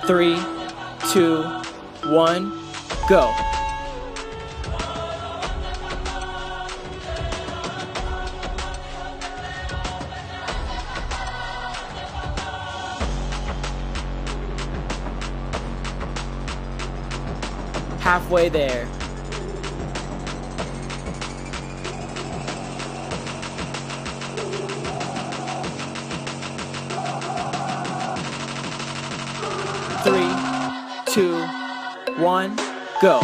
3, 2, 1, go. Halfway there. Three, 2, 1, go.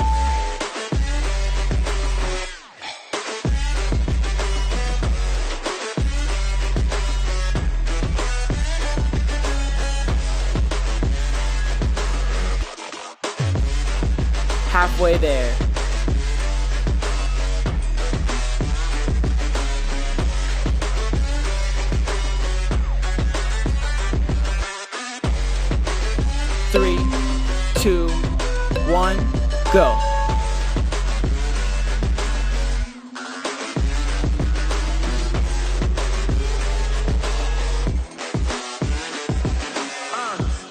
Halfway there. Three, 2, 1, go.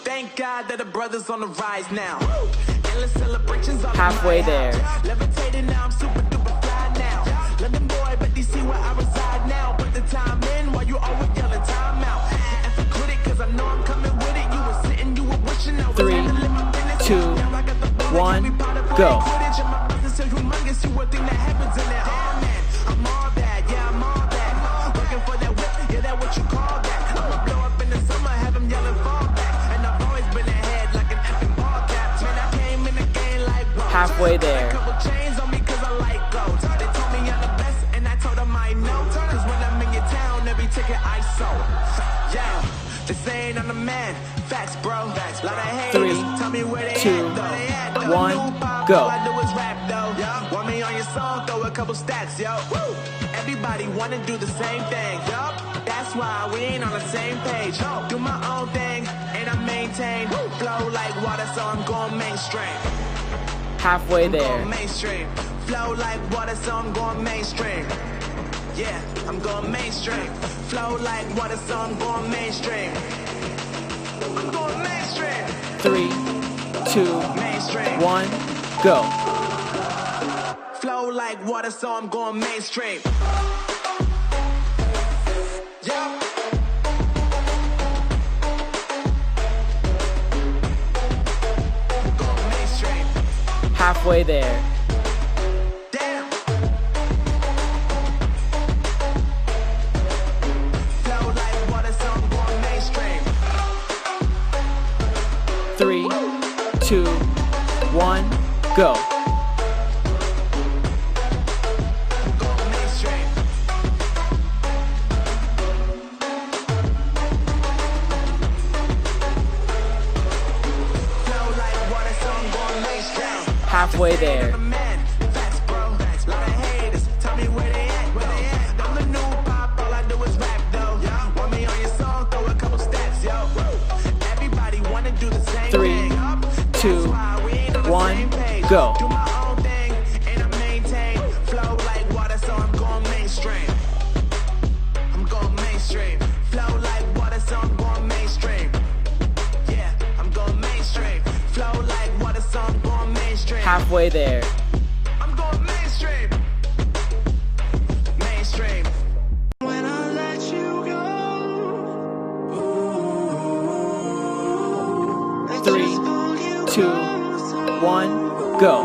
Thank God that the brothers on the rise now. Endless celebrations all Halfway there. Levitating now, I'm super duper fly now. London boy, but they see where I reside now. Put the time in while you always yelling time out. And for critic, cause I know I'm coming with it. You were sitting, you were wishing I was 3, 2, 1, go. I'm all that, yeah, I'm all that. Working for that whip, yeah, that what you call that. I'ma blow up in the summer, have them yelling fall back. And I've always been ahead like an effing ball cap. Man, I came in the game like whoa. Halfway there. Couple chains on me cause I like gold. They told me I'm the best and I told them I know. Cause when I'm in your town, every ticket I sold. Yeah, they saying I'm the man. Facts, bro. Lot of haters. 3, Tell me where they 2, at, though. 1, go. All I do is rap, though. Want me on your song, throw a couple stats, yo. Woo. Everybody wanna do the same thing, yo. That's why we ain't on the same page. Do my own thing, and I maintain. Flow like water, so I'm going mainstream. Halfway there. Going mainstream. Flow like water, so I'm going mainstream. Yeah, I'm going mainstream. Flow like water, so I'm going mainstream. I'm going mainstream. 3, 2, Mainstream. 1, go. Flow like water, so I'm going mainstream. Yeah. Going mainstream. Halfway there. Damn. Flow like water, so I'm going mainstream. 3, 2, 1, go. Going mainstream. Flow like water, so I'm going mainstream. Halfway there. Man, facts, bro. Lot of haters. Tell me where they at. I'm the new pop. All I do is rap, though. Want me on your song? Throw a couple stats, yo. Everybody wanna do the same 3, thing. 2, That's why we ain't on the 1, same page. go. Do my own thing, and I maintain. Flow like water, so I'm going mainstream. I'm going mainstream. Flow like water, so I'm going mainstream. Yeah, I'm going mainstream. Flow like water, so I'm going mainstream. Halfway there. I'm going mainstream. Mainstream. When I let you go. 3, 2, 1, go.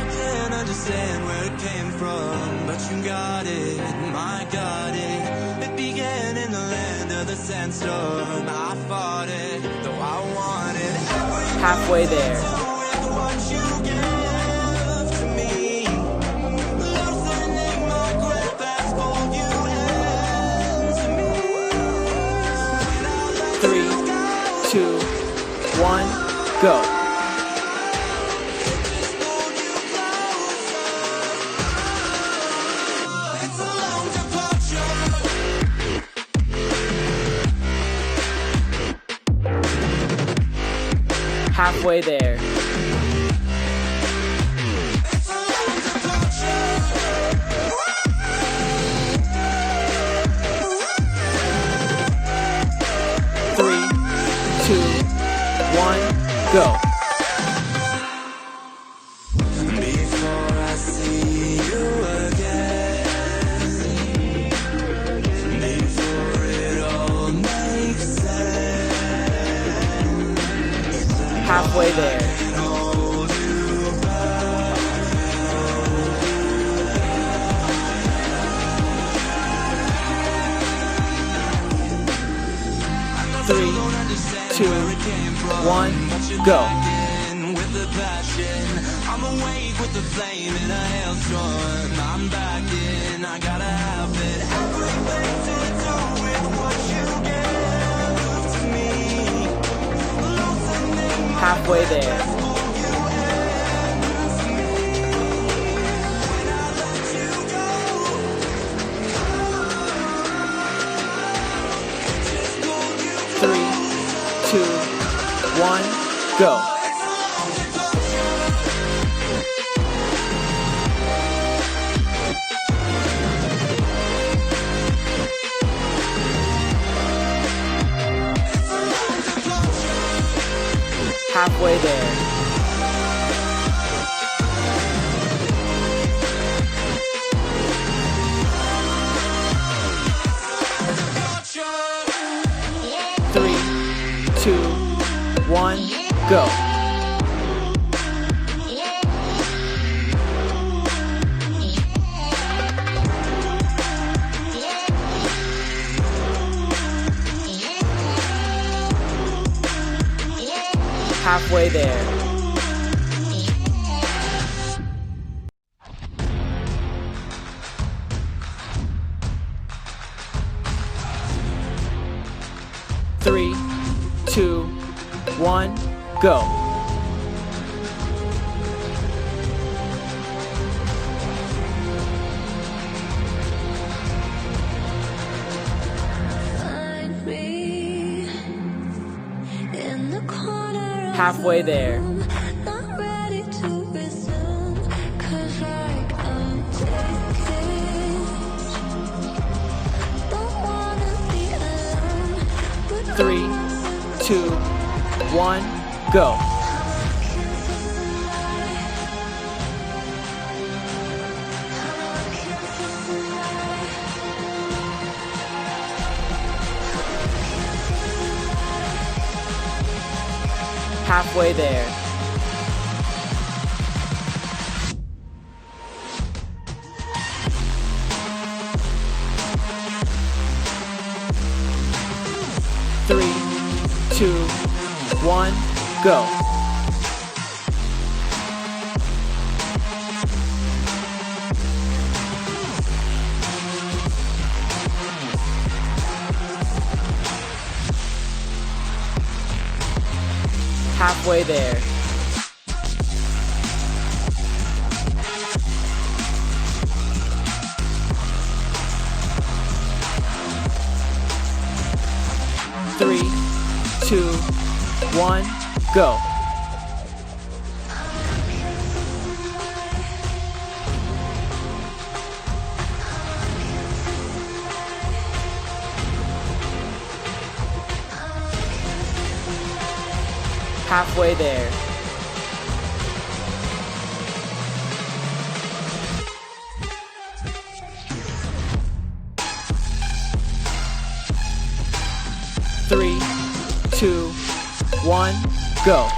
I can't understand where it came from, but you got it, I got it. It began in the land of the sandstorm. I fought it, though I wanted everything Halfway there. with what you gave to me. Loosening my grip as cold you held to me. When I let 3, 2, 1, go. just hold you closer, it's a long departure. Halfway there. It's a long departure. 3, go. Before I see you again, before it all makes sense, Halfway there. hold you back. 3, 2, 1, go. With the passion, I'm awake with the flame in a hailstorm. I'm back in, I gotta have it. Everything to do with what you give to me. Loosening my Halfway there. pull you into me. When I let you go, just hold you 3, 2, 1, go. Halfway there. Three, 2, 1, go. Halfway there. Three, 2, 1, go. Find me in the corner of Halfway the there. room, not ready to resume, 'cause like I'm taking. Don't wanna be alone, but 3, 2, 1, go. Halfway there. Three, 2, 1, go. Halfway there. Three, 2, 1, go. Halfway there. Three, 2, 1, go.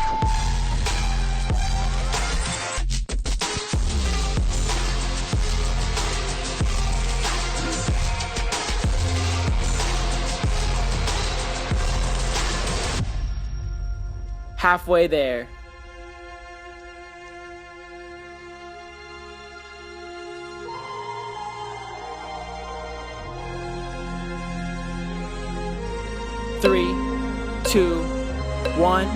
Halfway there. Three, 2, 1,